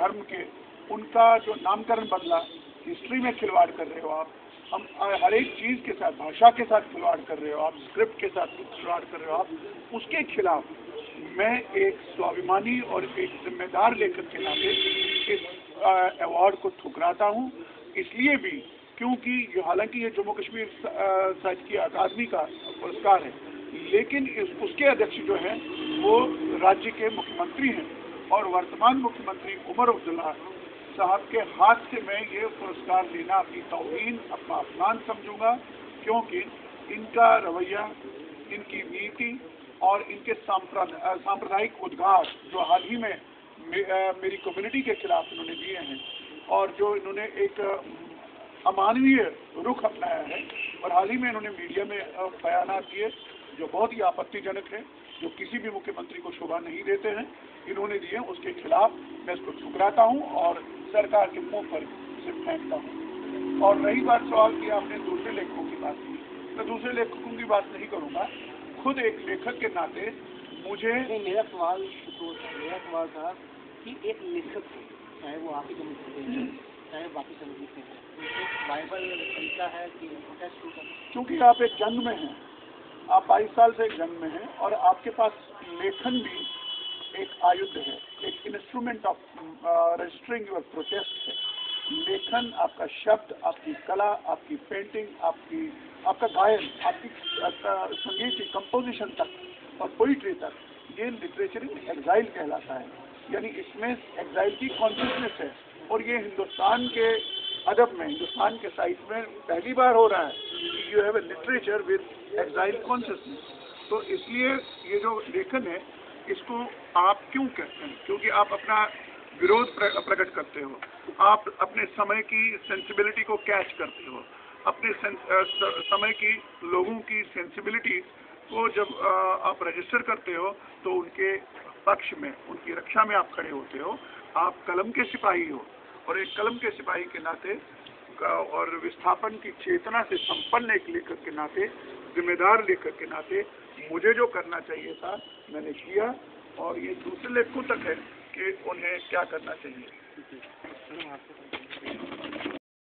धर्म के, उनका जो नामकरण बदला, हिस्ट्री में खिलवाड़ कर रहे हो आप, हम हर एक चीज़ के साथ, भाषा के साथ खिलवाड़ कर रहे हो आप, स्क्रिप्ट के साथ खिलवाड़ कर रहे हो आप, उसके खिलाफ मैं एक स्वाभिमानी और एक जिम्मेदार लेखक के नाते इस अवार्ड को ठुकराता हूँ। इसलिए भी क्योंकि हालांकि ये जम्मू कश्मीर साहित्य की अकादमी का पुरस्कार है, लेकिन उसके अध्यक्ष जो हैं वो राज्य के मुख्यमंत्री हैं, और वर्तमान मुख्यमंत्री उमर अब्दुल्ला साहब के हाथ से मैं ये पुरस्कार लेना अपनी तौहीन, अपना अपमान समझूंगा, क्योंकि इनका रवैया, इनकी नीति और इनके सांप्रदायिक उद्गार जो हाल ही में मेरी कम्युनिटी के खिलाफ इन्होंने दिए हैं, और जो इन्होंने एक अमानवीय रुख अपनाया है, और हाल ही में इन्होंने मीडिया में बयानात दिए जो बहुत ही आपत्तिजनक है, जो किसी भी मुख्यमंत्री को शोभा नहीं देते हैं, इन्होंने दिए, उसके खिलाफ मैं इसको ठुकराता हूं और सरकार के मुंह पर इसे फेंकता हूं। और रही बात सवाल की आपने दूसरे लेखकों की बात की, मैं दूसरे लेखकों की बात नहीं करूंगा, खुद एक लेखक के नाते मुझे मेरा सवाल था कि एक लेखक चाहे वो आप ही कम्युनिटी चाहे बाकी कम्युनिटी है, बाइबल तरीका है कि क्योंकि आप एक जंग में हैं, आप 22 साल से एक जंग में हैं, और आपके पास लेखन भी एक आयुध है, एक instrument of registering your protest है। लेखन, आपका शब्द, आपकी कला, आपकी पेंटिंग, आपका गायन, आपकी संगीत की कंपोजिशन तक और पोइट्री तक, ये लिटरेचर इन एग्जाइल कहलाता है, यानी इसमें एग्जाइल की कॉन्शियसनेस है, और ये हिंदुस्तान के अदब में, हिंदुस्तान के साहित्य में पहली बार हो रहा है कि you have A literature with exile consciousness. तो इसलिए ये जो लेखन है, इसको आप क्यों कहते हैं? क्योंकि आप अपना विरोध प्रकट करते हो, आप अपने समय की सेंसिबिलिटी को कैच करते हो, अपने समय की लोगों की सेंसिबिलिटी को जब आप रजिस्टर करते हो तो उनके पक्ष में, उनकी रक्षा में आप खड़े होते हो। आप कलम के सिपाही हो, और एक कलम के सिपाही के नाते और विस्थापन की चेतना से संपन्न एक लेखक के नाते, जिम्मेदार लेखक के नाते, मुझे जो करना चाहिए था मैंने किया, और ये दूसरे लेखकों तक है कि उन्हें क्या करना चाहिए।